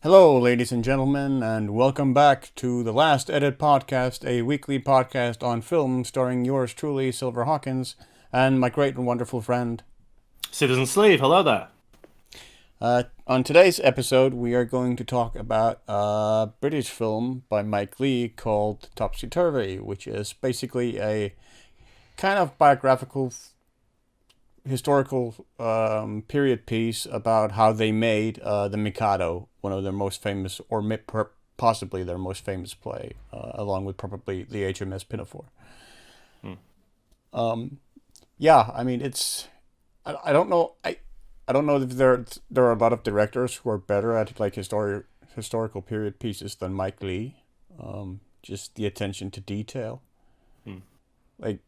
Hello, ladies and gentlemen, and welcome back to the Last Edit Podcast, a weekly podcast on film starring yours truly, Silver Hawkins, and my great and wonderful friend, Citizen Sleeve. Hello there. On today's episode, we are going to talk about a British film by Mike Leigh called Topsy-Turvy, which is basically a kind of biographical historical period piece about how they made the Mikado, one of their most famous, or possibly their most famous play, along with probably the HMS Pinafore. Yeah, I mean I don't know I don't know if there are a lot of directors who are better at like historical period pieces than Mike Leigh. Just the attention to detail, like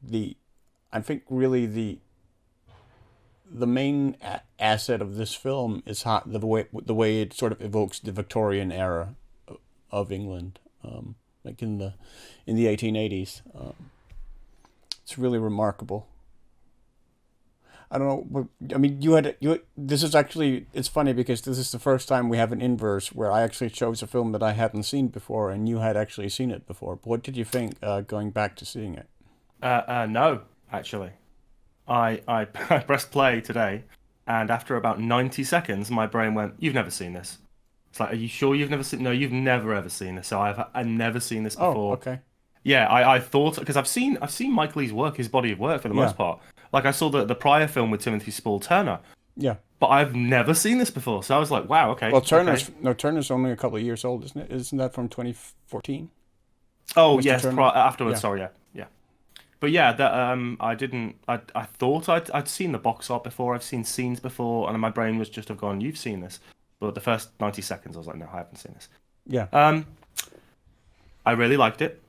I think really the main asset of this film is how the way it sort of evokes the Victorian era of England, like in the 1880s. It's really remarkable. I don't know. I mean, This is actually, it's funny because this is the first time we have an inverse where I actually chose a film that I hadn't seen before, and you had actually seen it before. But what did you think going back to seeing it? No, actually. I pressed play today, and after about 90 seconds, my brain went, "You've never seen this." It's like, "Are you sure you've never seen?" No, you've never ever seen this. So I've never seen this Oh, before. okay. Yeah, I thought because I've seen Mike Leigh's work, his body of work for the Yeah, most part. Like I saw the prior film with Timothy Spall Turner, yeah. but I've never seen this before. So I was like, "Wow, Well, okay, okay." Turner's only a couple of years old, isn't it? Isn't that from 2014? Oh Mr. yes, Turner? afterwards. Yeah. Sorry, yeah, yeah. But yeah, that I didn't. I thought I'd seen the box art before. I've seen scenes before, and my brain was just have gone, "You've seen this." But the first 90 seconds, I was like, "No, I haven't seen this." Yeah. Um, I really liked it.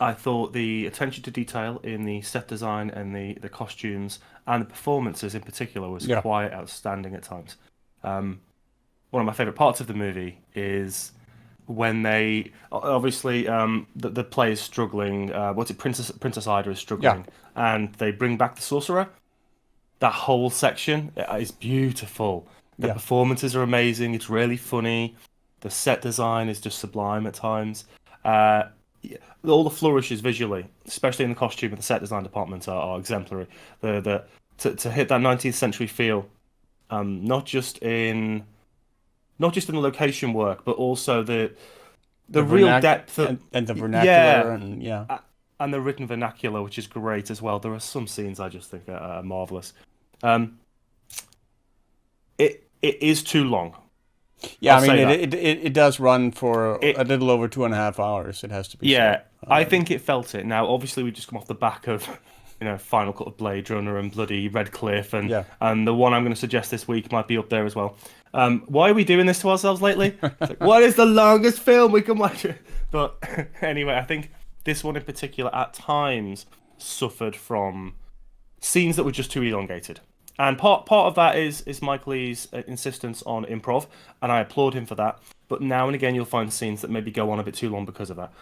I thought the attention to detail in the set design and the costumes and the performances in particular was Yeah. quite outstanding at times. Um, One of my favorite parts of the movie is when they obviously the play is struggling. What's it? Princess Ida is Yeah. struggling, and they bring back the sorcerer. That whole section is beautiful. The Yeah. performances are amazing. It's really funny. The set design is just sublime at times. Uh, yeah, all the flourishes visually, especially in the costume and the set design department, are exemplary. To hit that 19th century feel, not just in the location work, but also The the real vernac depth of and the vernacular yeah, and yeah. a- and the written vernacular, which is great as well. There are some scenes I just think are marvelous. Um, it is too long. Yeah, I'll I mean say that. it does run for a It little over 2.5 hours, it has to be said. Yeah, I think it felt it. Now, obviously, we just come off the back of Final Cut of Blade Runner and bloody Red Cliff, and Yeah. and the one I'm going to suggest this week might be up there as well. Why are we doing this to ourselves lately? It's like, what is the longest film we can watch? But anyway, I think this one in particular at times suffered from scenes that were just too elongated. And part of that is Mike Leigh's insistence on improv, and I applaud him for that. But now and again, you'll find scenes that maybe go on a bit too long because of that.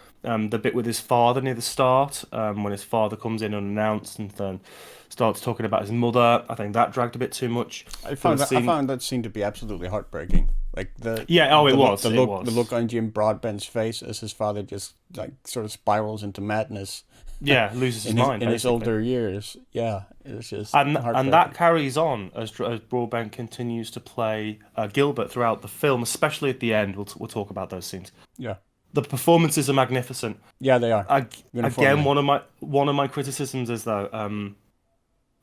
The bit with his father near the start, when his father comes in unannounced and then starts talking about his mother, I think that dragged a bit too much. There was I scene, found that scene to be absolutely heartbreaking. Like yeah, oh, it the was, it look was, on Jim Broadbent's face as his father just like sort of spirals into madness yeah, loses his mind in his basically. older years. Yeah, it's just And that heartbreaking. carries on as Broadbent continues to play Gilbert throughout the film, especially at the end. We'll talk about those scenes. Yeah. The performances are magnificent. Yeah, they are. Again, Uniformly. one of my criticisms is though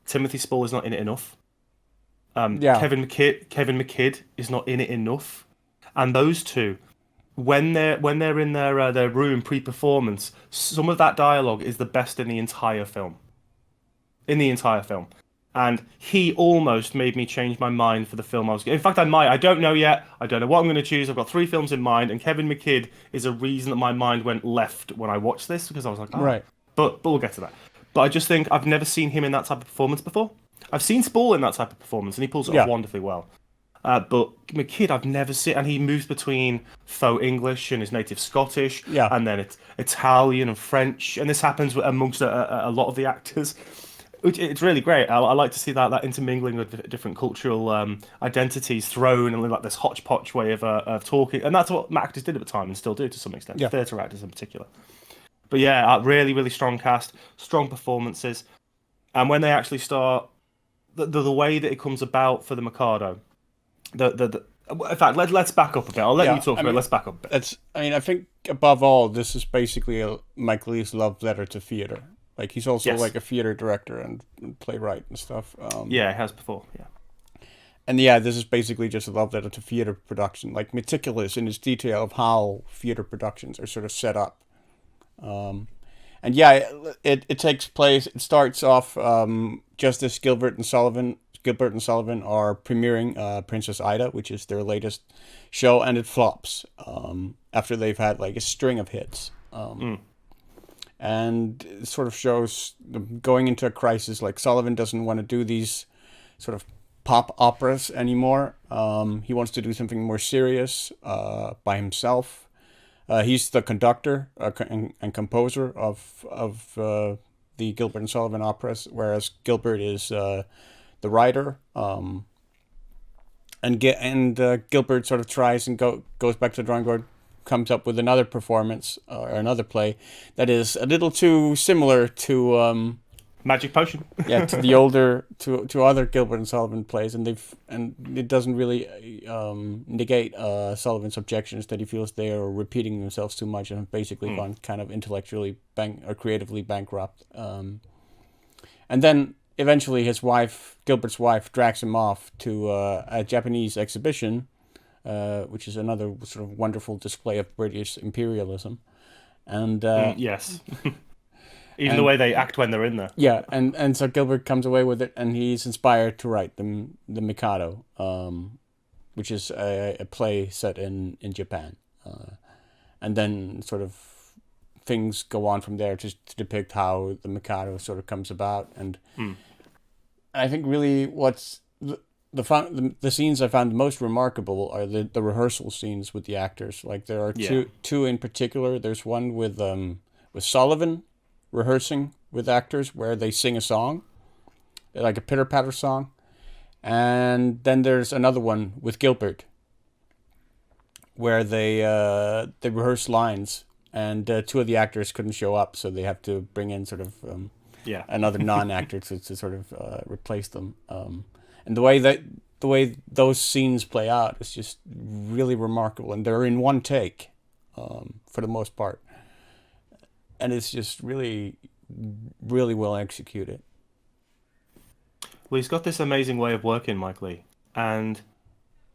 Timothy Spall is not in it enough. Yeah. Kevin McKidd is not in it enough, and those two, when they're in their room pre-performance, some of that dialogue is the best in the entire film. In the entire film, and he almost made me change my mind for the film I was. In fact, I might. I don't know yet. I don't know what I'm going to choose. I've got three films in mind, and Kevin McKidd is a reason that my mind went left when I watched this because I was like, ah. Right. But we'll get to that. But I just think I've never seen him in that type of performance before. I've seen Spall in that type of performance, and he pulls it off Yeah. wonderfully well. But McKidd, I've never seen, and he moves between faux English and his native Scottish, Yeah. and then it's Italian and French, and this happens amongst a lot of the actors. It's really great. I like to see that intermingling of different cultural identities thrown and like this hodgepodge way of talking, and that's what actors did at the time and still do to some extent, Yeah. theatre actors in particular. But yeah, really, really strong cast, strong performances, and when they actually start, the way that it comes about for the Mikado, in fact, let's back up a bit. I'll let you talk about it. Let's back up a bit. I think above all, this is basically Mike Leigh's love letter to theater. Like he's also like a theater director and playwright and stuff. Yeah, he has before. Yeah. And yeah, this is basically just a love letter to theater production, like meticulous in its detail of how theater productions are sort of set up. And yeah, it takes place. It starts off just as Gilbert and Sullivan are premiering Princess Ida, which is their latest show, and it flops after they've had like a string of hits. And it sort of shows them going into a crisis. Like Sullivan doesn't want to do these sort of pop operas anymore. He wants to do something more serious by himself. He's the conductor and composer of the Gilbert and Sullivan operas, whereas Gilbert is the writer. And Gilbert sort of tries and goes back to the drawing board, comes up with another performance or another play that is a little too similar to Magic Potion. yeah, to the older to other Gilbert and Sullivan plays, and it doesn't really negate Sullivan's objections that he feels they are repeating themselves too much and have basically gone kind of intellectually or creatively bankrupt. And then eventually Gilbert's wife, drags him off to a Japanese exhibition, which is another sort of wonderful display of British imperialism. And yes. Even the way they act when they're in there. Yeah, and so Gilbert comes away with it, and he's inspired to write the Mikado, which is a play set in Japan. And then sort of things go on from there to depict how the Mikado sort of comes about. And I think really what's the scenes I found most remarkable are the rehearsal scenes with the actors. Like there are two in particular. There's one with Sullivan rehearsing with actors where they sing a song, like a pitter-patter song. And then there's another one with Gilbert where they rehearse lines, and two of the actors couldn't show up, so they have to bring in sort of another non-actor to sort of replace them. And the way those scenes play out is just really remarkable, and they're in one take for the most part. And it's just really, really well executed. Well, he's got this amazing way of working, Mike Leigh, and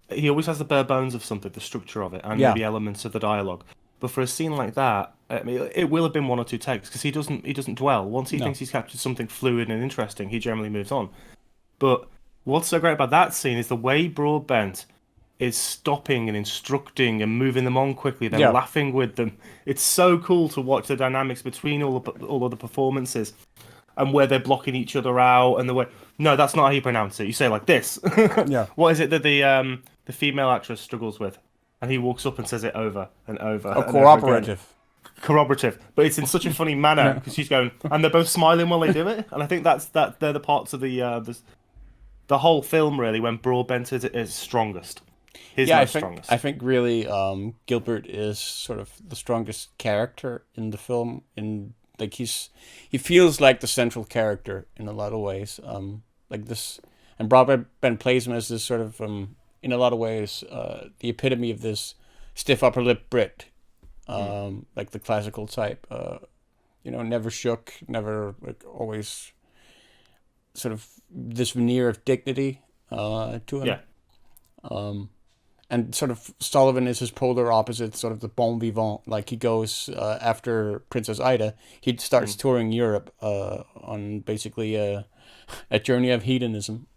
he always has the bare bones of something, the structure of it, and maybe elements of the dialogue. But for a scene like that, I mean, it will have been one or two takes because he doesn't dwell. Once he thinks he's captured something fluid and interesting, he generally moves on. But what's so great about that scene is the way Broadbent is stopping and instructing and moving them on quickly, then laughing with them. It's so cool to watch the dynamics between all of the performances and where they're blocking each other out and the way. No, that's not how you pronounce it. You say it like this. What is it that the female actress struggles with? And he walks up and says it over and over. Oh, corroborative. Corroborative, but it's in such a funny manner because she's going, and they're both smiling while they do it. And I think they're the parts of the whole film really when Broadbent is strongest. I think really Gilbert is sort of the strongest character in the film. He feels like the central character in a lot of ways. Like this, and Broadbent plays him as this sort of in a lot of ways the epitome of this stiff upper lip Brit, like the classical type. Never shook, never like always sort of this veneer of dignity to him. Yeah. And sort of Sullivan is his polar opposite, sort of the bon vivant. Like he goes after Princess Ida, he starts touring Europe on basically a journey of hedonism.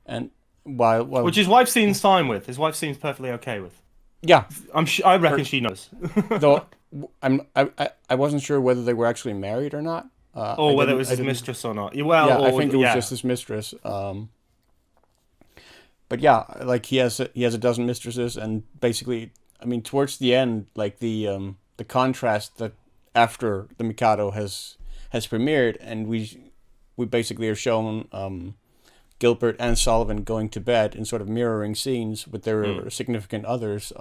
And while which his wife seems fine with. His wife seems perfectly okay with. Yeah, I reckon she knows. Though I wasn't sure whether they were actually married or not. Or whether it was his mistress or not. Well, I think it was just his mistress. But yeah, like he has a dozen mistresses, and basically, I mean, towards the end, like the contrast that after the Mikado has premiered, and we basically are shown Gilbert and Sullivan going to bed in sort of mirroring scenes with their significant others,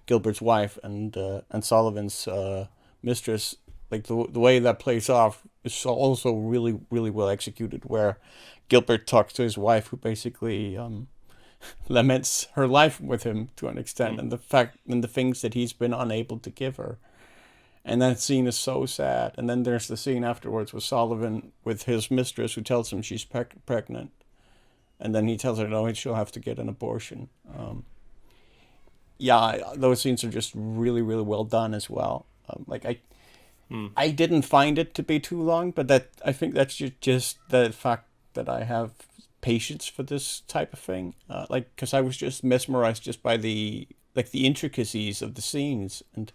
Gilbert's wife and Sullivan's mistress. Like the way that plays off is also really, really well executed, where Gilbert talks to his wife, who basically laments her life with him to an extent, and the fact and the things that he's been unable to give her. And that scene is so sad. And then there's the scene afterwards with Sullivan with his mistress, who tells him she's pregnant, and then he tells her no, she'll have to get an abortion. Those scenes are just really, really well done as well. I didn't find it to be too long, but that I think that's just the fact that I have patience for this type of thing. Because I was just mesmerized just by the intricacies of the scenes, and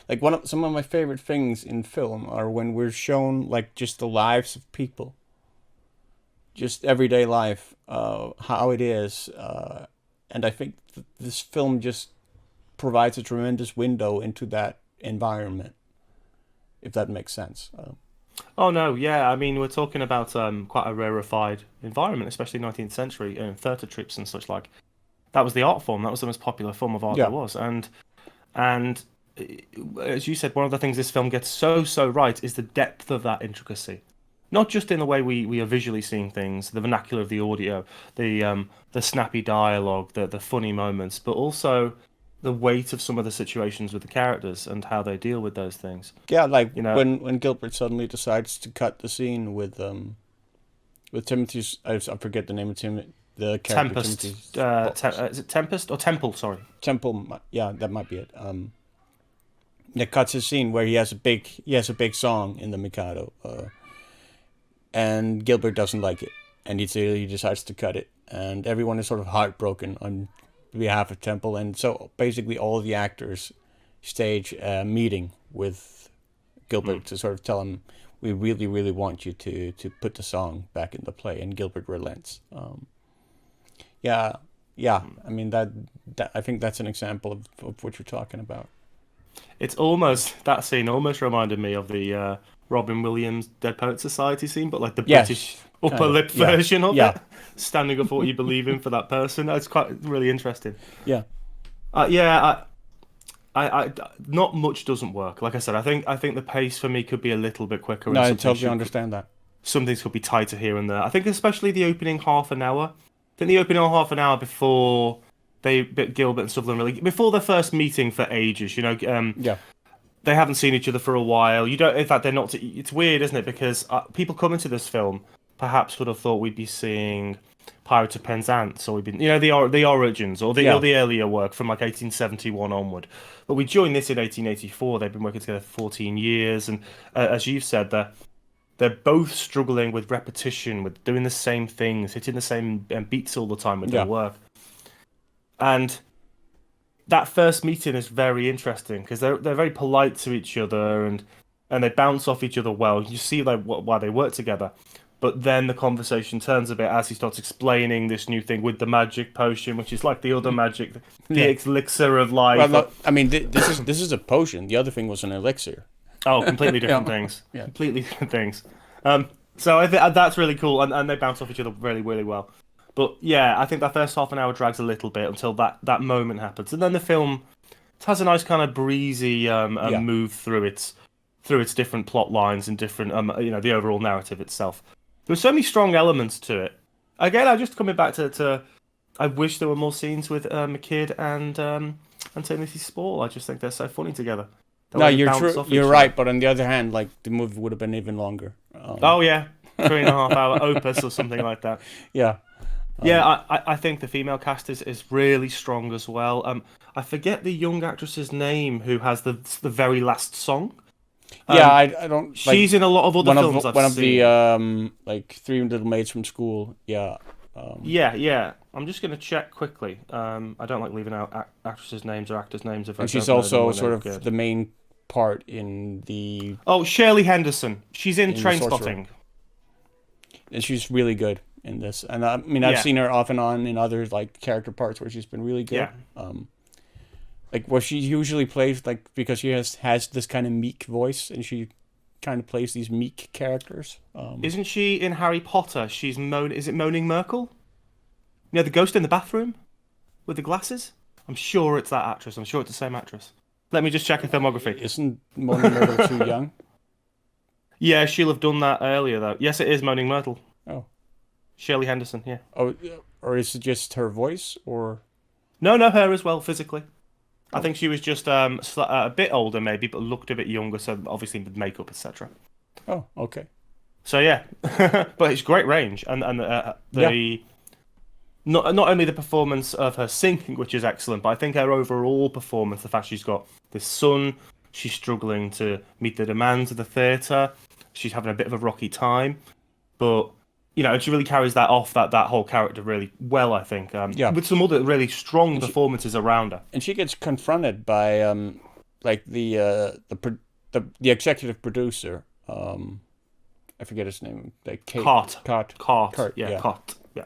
like some of my favorite things in film are when we're shown like just the lives of people, just everyday life, how it is, and I think this film just provides a tremendous window into that environment, if that makes sense. Oh no, yeah. I mean, we're talking about quite a rarefied environment, especially 19th century theatre trips and such like. That was the art form. That was the most popular form of art there was, and as you said, one of the things this film gets so right is the depth of that intricacy. Not just in the way we are visually seeing things, the vernacular of the audio, the snappy dialogue, the funny moments, but also the weight of some of the situations with the characters and how they deal with those things. Yeah, like when Gilbert suddenly decides to cut the scene with Timothy's, I forget the name of the character. Tempest. Is it Tempest or Temple? Sorry, Temple. Yeah, that might be it. That cuts his scene where he has a big song in the Mikado, and Gilbert doesn't like it, and he decides to cut it, and everyone is sort of heartbroken on behalf of Temple, and so basically all the actors stage a meeting with Gilbert to sort of tell him, we really, really want you to put the song back in the play, and Gilbert relents. I mean that I think that's an example of what you're talking about. It's almost, that scene almost reminded me of the Robin Williams Dead Poets Society scene, but like the British upper lip version of it, standing up for what you believe in for that person. It's quite really interesting. Yeah, I not much doesn't work. Like I said, I think the pace for me could be a little bit quicker. No, I totally understand that. Some things could be tighter here and there. I think especially the opening half an hour. I think the opening half an hour before Gilbert and Sullivan really, before their first meeting for ages, they haven't seen each other for a while. In fact, they're not. It's weird, isn't it? Because people coming to this film perhaps would have thought we'd be seeing Pirates of Penzance, or we've been, the origins, or the earlier work from like 1871 onward. But we joined this in 1884. They've been working together for 14 years, and as you've said, they're both struggling with repetition, with doing the same things, hitting the same beats all the time with their work. And that first meeting is very interesting because they're very polite to each other and they bounce off each other well. You see why they work together. But then the conversation turns a bit as he starts explaining this new thing with the magic potion, which is like the other magic, the elixir of life. Well, no, I mean, this is a potion. The other thing was an elixir. Oh, completely different things. Yeah. Completely different things. So I think that's really cool, and they bounce off each other really, really well. But yeah, I think that first half an hour drags a little bit until that moment happens, and then the film has a nice kind of breezy move through its different plot lines and different the overall narrative itself. There were so many strong elements to it. Again, I'm just coming back to I wish there were more scenes with McKidd and Timothy Spall. I just think they're so funny together. No, you're true. You're right, but on the other hand, like the movie would have been even longer. 3.5 hour opus or something like that. Yeah. I think the female cast is really strong as well. I forget the young actress's name who has the very last song. I don't. She's in a lot of other films I've seen. One of the like Three Little Maids from School. Yeah. I'm just going to check quickly. I don't like leaving out actresses' names or actors' names. And she's also sort of the main part in the... Oh, Shirley Henderson. She's in Trainspotting. And she's really good in this. And I mean, I've seen her off and on in other like character parts where she's been really good. Yeah. Like where she usually plays, like, because she has this kind of meek voice, and she kind of plays these meek characters. Isn't she in Harry Potter? Is it Moaning Myrtle? The ghost in the bathroom with the glasses. I'm sure it's that actress. I'm sure it's the same actress. Let me just check her filmography. Isn't Moaning Myrtle too young? Yeah, she'll have done that earlier though. Yes, it is Moaning Myrtle. Oh. Shirley Henderson. Yeah. Oh, or is it just her voice, or? No, her as well physically. I think she was just a bit older maybe, but looked a bit younger. So obviously with makeup, etc. Oh, okay. So yeah, but it's great range, and not only the performance of her singing, which is excellent, but I think her overall performance, the fact she's got this son, she's struggling to meet the demands of the theatre, she's having a bit of a rocky time, but and she really carries that off, that whole character really well, I think. With some other really strong performances around her, and she gets confronted by like the executive producer. I forget his name. Like Cart. Yeah. Cart. Yeah.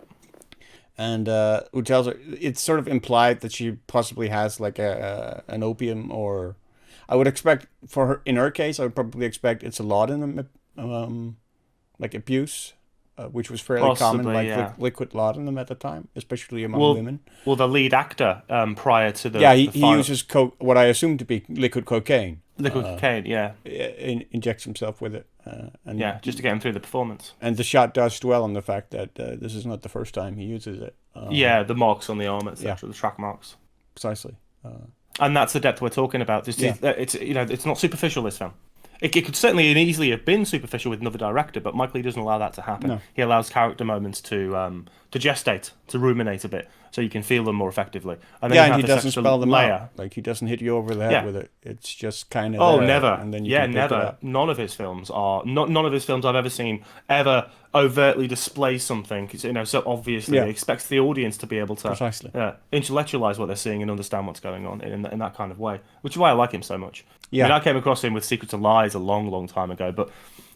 And who tells her it's sort of implied that she possibly has like an opium, or I would expect for her, in her case, I would probably expect it's a laudanum, like abuse, which was fairly common, like liquid laudanum at the time, especially among women. Well, the lead actor prior to the he uses what I assume to be liquid cocaine. Liquid cocaine, yeah. Injects himself with it. And just to get him through the performance. And the shot does dwell on the fact that this is not the first time he uses it. The marks on the arm, etc., the track marks. Precisely. And that's the depth we're talking about. It's not superficial, this film. It could certainly and easily have been superficial with another director, but Mike Leigh doesn't allow that to happen. No. He allows character moments to gestate, to ruminate a bit, so you can feel them more effectively. And then and he doesn't spell them out. Like, he doesn't hit you over the head with it. It's just kind of never. And then you can pick it up. None of his films none of his films I've ever seen ever overtly display something. So obviously he expects the audience to be able to intellectualize what they're seeing and understand what's going on in that kind of way, which is why I like him so much. Yeah. I came across him with Secrets of Lies a long, long time ago, but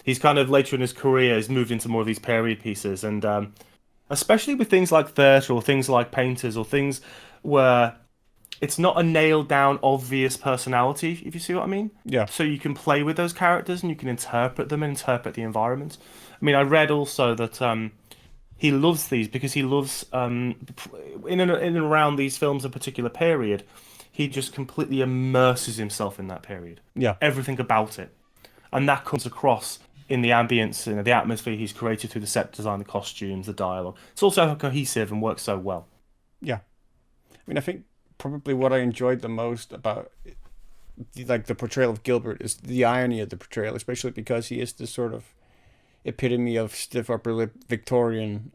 he's kind of later in his career has moved into more of these period pieces, and especially with things like theatre or things like Painters or things where it's not a nailed down obvious personality, if you see what I mean. Yeah. So you can play with those characters and you can interpret them and interpret the environment. I mean, I read also that he loves these because he loves in and around these films a particular period. He just completely immerses himself in that period. Yeah. Everything about it. And that comes across in the ambience, the atmosphere he's created through the set design, the costumes, the dialogue. It's also cohesive and works so well. Yeah. I mean, I think probably what I enjoyed the most about the portrayal of Gilbert is the irony of the portrayal, especially because he is this sort of epitome of stiff upper lip Victorian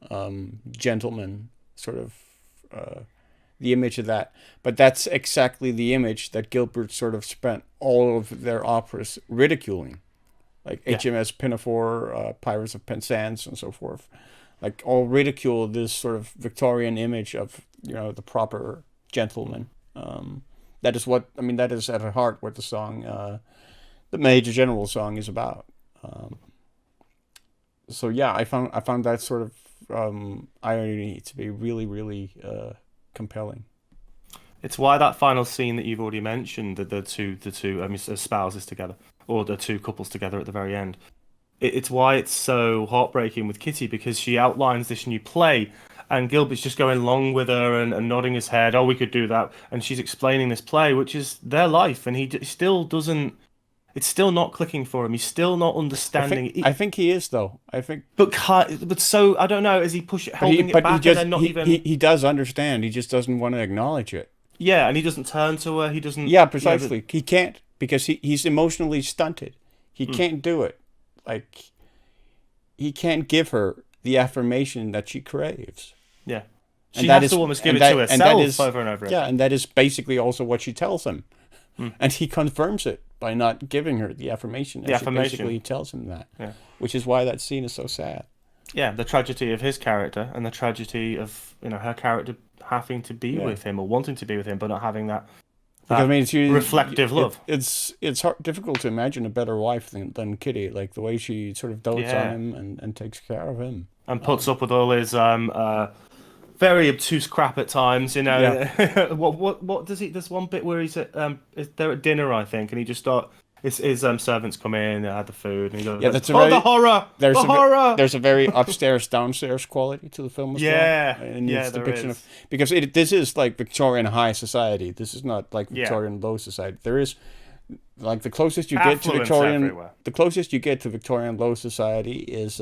gentleman, sort of the image of that. But that's exactly the image that Gilbert sort of spent all of their operas ridiculing. Like HMS Pinafore, Pirates of Penzance, and so forth. Like, all ridicule this sort of Victorian image of, the proper gentleman. That is at the heart what the song, the Major General song is about. So yeah, I found that sort of irony to be really, really compelling. It's why that final scene that you've already mentioned, the two spouses together, or the two couples together at the very end. It's why it's so heartbreaking with Kitty, because she outlines this new play, and Gilbert's just going along with her and nodding his head. Oh, we could do that, and she's explaining this play, which is their life, and he still doesn't. It's still not clicking for him. He's still not understanding. I think he is, though. But so I don't know. Is he holding it back? He does understand. He just doesn't want to acknowledge it. Yeah, and he doesn't turn to her. He doesn't. Yeah, precisely. He can't, because he's emotionally stunted. He can't do it. Like, he can't give her the affirmation that she craves. Yeah, she has to almost give it to herself over and over. Yeah, and that is basically also what she tells him, and he confirms it by not giving her the affirmation. She basically tells him that, which is why that scene is so sad. Yeah, the tragedy of his character and the tragedy of her character having to be with him or wanting to be with him, but not having that. Because, reflective love. It's difficult to imagine a better wife than Kitty. Like, the way she sort of dotes on him and takes care of him and puts up with all his very obtuse crap at times. What does he? There's one bit where he's they're at dinner, I think, and he just his servants come in, they had the food, and he goes, Yeah, that's a "Oh, very the horror! there's The horror!" there's a very upstairs downstairs quality to the film as well, Yeah, in yeah, its there depiction is. of, because this is like Victorian high society. This is not like Yeah, Victorian low society. There is like the closest you get to affluence Victorian everywhere. the closest you get to Victorian low society is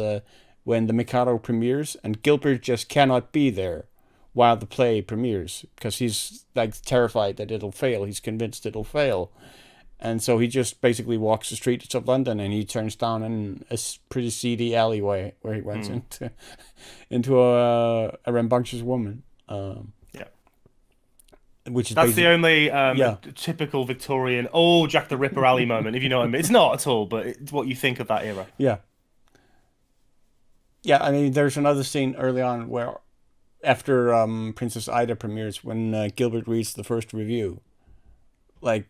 when the Mikado premieres and Gilbert just cannot be there while the play premieres because he's like terrified that it'll fail. He's convinced it'll fail. And so he just basically walks the streets of London, and he turns down in a pretty seedy alleyway where he runs into a rambunctious woman. Yeah, Which is that's the only yeah, typical Victorian Jack the Ripper alley moment, if you know what I mean. It's not at all, but it's what you think of that era. yeah, yeah. I mean, there's another scene early on where, after Princess Ida premieres, when Gilbert reads the first review, like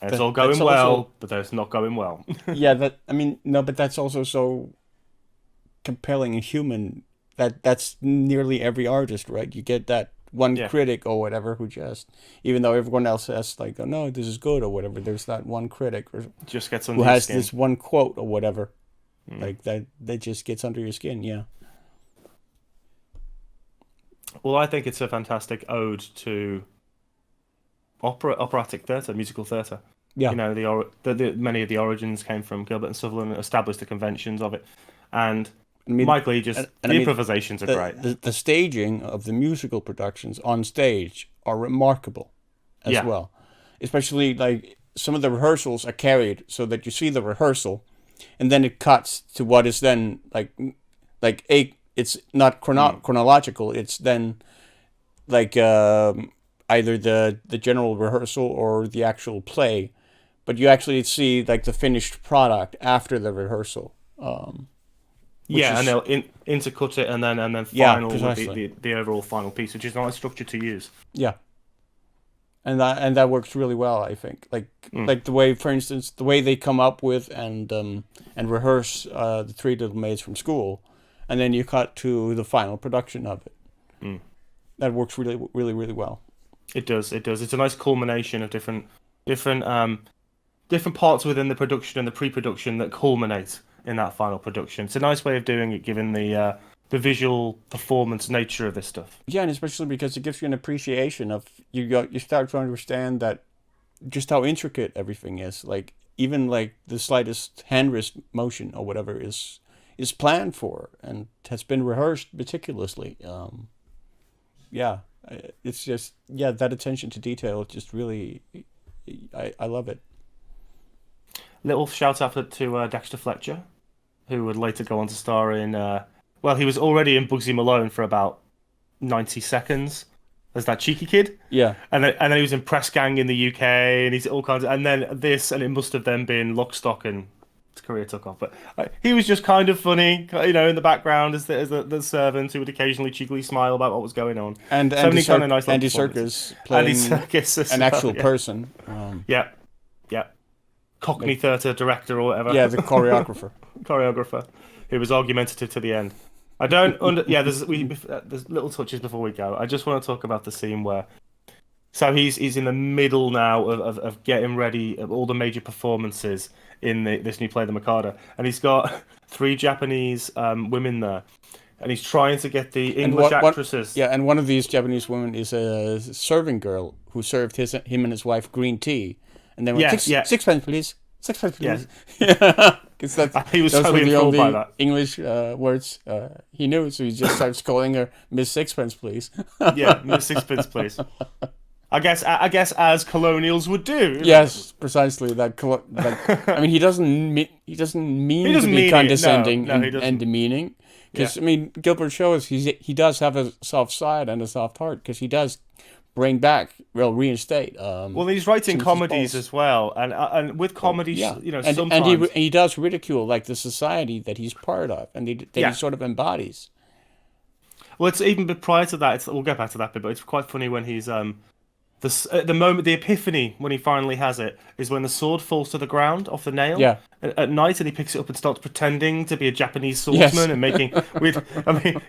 And it's all going that's well, also, but it's not going well. yeah. That I mean, no, but that's also so compelling and human. That's nearly every artist, right? You get that one Yeah, critic or whatever who just, even though everyone else says like, oh no, this is good or whatever, there's that one critic just gets who under your has skin. this one quote or whatever, like that just gets under your skin. Yeah, Well, I think it's a fantastic ode to operatic theatre, musical theatre. yeah. You know, many of the origins came from Gilbert and Sullivan, established the conventions of it, and I mean, Mike Leigh just and the I mean, improvisations are great. the staging of the musical productions on stage are remarkable as Yeah, well. Especially like some of the rehearsals are carried so that you see the rehearsal and then it cuts to what is then like it's not chronological, it's then like either the general rehearsal or the actual play, but you actually see like the finished product after the rehearsal. Which yeah, is, and they'll intercut it, and then yeah, final with precisely. the overall final piece, which is a nice structure to use. Yeah, and that works really well. I think like the way, for instance, the way they come up with and rehearse the Three Little Maids from School, and then you cut to the final production of it. That works really, really, really well. It does. It does. It's a nice culmination of different parts within the production and the pre-production that culminate in that final production. It's a nice way of doing it, given the visual performance nature of this stuff. Yeah, and especially because it gives you an appreciation of you start to understand that just how intricate everything is. Like even like the slightest hand wrist motion or whatever is planned for and has been rehearsed meticulously. Yeah, it's just that attention to detail just really, I love it. Little shout out to Dexter Fletcher, who would later go on to star in. Well, he was already in Bugsy Malone for about 90 seconds as that cheeky kid. Yeah, And then he was in Press Gang in the UK, and he's all kinds of. And then this, and it must have then been Lock, Stock, and his career took off. But he was just kind of funny, you know, in the background as the servant who would occasionally cheekily smile about what was going on. and So many kind of nice little Andy performances. Serkis playing Andy Serkis as an well, actual yeah. person. Yeah, yeah. Cockney theatre director or whatever. Yeah, the choreographer. Choreographer, who was argumentative to the end. I don't yeah. There's little touches before we go. I just want to talk about the scene where, so he's in the middle now of getting ready of all the major performances in this new play, The Mikado, and he's got 3 Japanese women there, and he's trying to get the English actresses. Yeah, and one of these Japanese women is a serving girl who served him and his wife green tea, and they went sixpence, please. Sixpence, please. Yeah, because He was those so were the enthralled by only that. English words he knew, so he just starts calling her Miss Sixpence, please. Yeah, Miss Sixpence, please. I guess as colonials would do. Yes, precisely. I mean, he doesn't mean to be condescending and demeaning. Because I mean, Gilbert shows he does have a soft side and a soft heart, because he does reinstate. Well, he's writing comedies as well, and with comedies, you know, sometimes and he does ridicule like the society that he's part of, and that he sort of embodies. Well, it's even prior to that. We'll get back to that bit, but it's quite funny when he's the moment, the epiphany when he finally has it is when the sword falls to the ground off the nail. Yeah. At night, and he picks it up and starts pretending to be a Japanese swordsman and making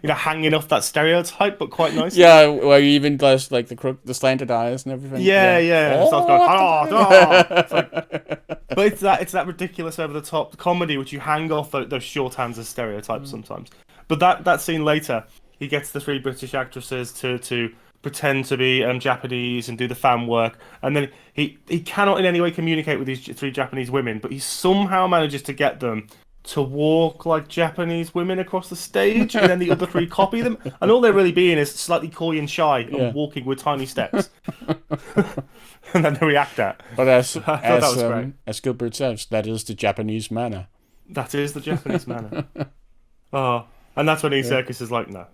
hanging off that stereotype, but quite nice. Yeah, where he even does like the slanted eyes and everything. Yeah. Oh! Starts going, "Ah, ah." It's like, But it's that ridiculous over the top comedy which you hang off those shorthands as stereotypes sometimes. But that scene later, he gets the three British actresses to pretend to be Japanese and do the fan work, and then he cannot in any way communicate with these three Japanese women, but he somehow manages to get them to walk like Japanese women across the stage, and then the other three copy them, and all they're really being is slightly coy and shy and walking with tiny steps. And then they react at. But as Gilbert says, that is the Japanese manner. That is the Japanese manner. Oh, and that's when Circus is like, no.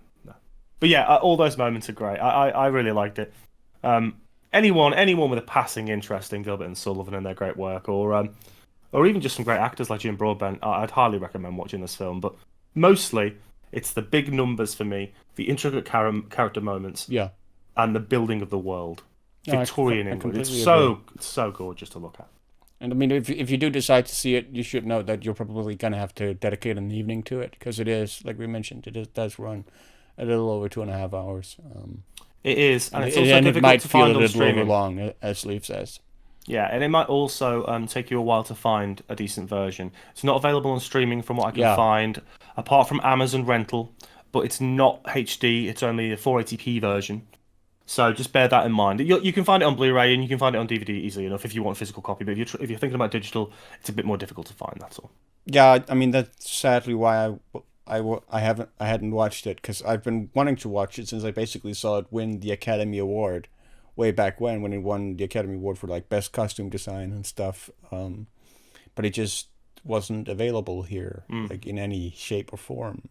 But yeah, all those moments are great. I really liked it. Anyone with a passing interest in Gilbert and Sullivan and their great work, or even just some great actors like Jim Broadbent, I'd highly recommend watching this film. But mostly, it's the big numbers for me, the intricate character moments, and the building of the world. Victorian England. It's so gorgeous to look at. And I mean, if you do decide to see it, you should know that you're probably going to have to dedicate an evening to it, because it is, like we mentioned, does run a little over 2.5 hours. It is, and it's also difficult it might to feel find a on little streaming. long, as Leigh says. Yeah, and it might also take you a while to find a decent version. It's not available on streaming from what I can find, apart from Amazon Rental, but it's not HD, it's only a 480p version. So just bear that in mind. You can find it on Blu-ray and you can find it on DVD easily enough if you want a physical copy, but if you're thinking about digital, it's a bit more difficult to find, that's all. Yeah, I mean, that's sadly why I hadn't watched it, because I've been wanting to watch it since I basically saw it win the Academy Award way back when it won the Academy Award for like best costume design and stuff. But it just wasn't available here, like in any shape or form,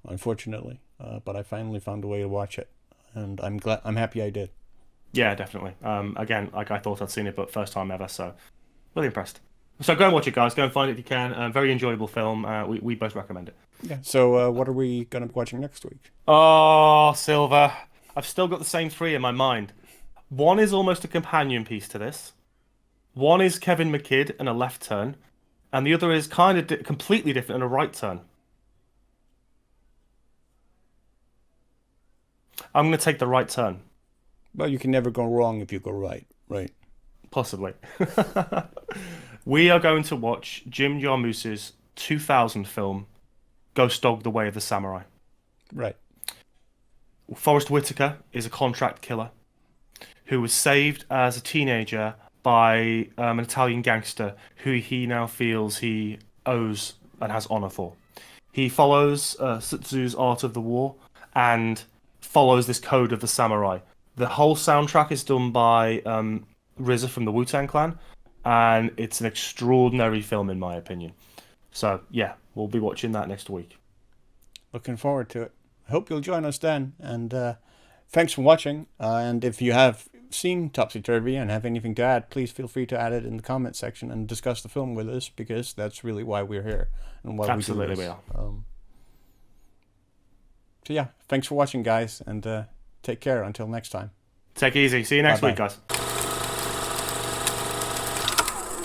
unfortunately. But I finally found a way to watch it, and I'm happy I did. Yeah, definitely. Again, like I thought I'd seen it, but first time ever, so really impressed. So go and watch it, guys. Go and find it if you can. Very enjoyable film. We both recommend it. Yeah. So what are we going to be watching next week? Oh, Silver. I've still got the same three in my mind. One is almost a companion piece to this. One is Kevin McKidd and a left turn. And the other is kind of completely different and a right turn. I'm going to take the right turn. Well, you can never go wrong if you go right. Right. Possibly. We are going to watch Jim Jarmusch's 2000 film, Ghost Dog: The Way of the Samurai. Right. Forrest Whitaker is a contract killer who was saved as a teenager by an Italian gangster who he now feels he owes and has honor for. He follows Sutsu's Art of the War and follows this code of the samurai. The whole soundtrack is done by RZA from the Wu-Tang Clan, and it's an extraordinary film in my opinion. So yeah, we'll be watching that next week. Looking forward to it. I hope you'll join us then, and thanks for watching. And if you have seen Topsy-Turvy and have anything to add, please feel free to add it in the comment section and discuss the film with us, because that's really why we're here and why Absolutely we do this. We are. So yeah, thanks for watching, guys, and take care until next time. Take it easy. See you next Bye-bye. week, guys.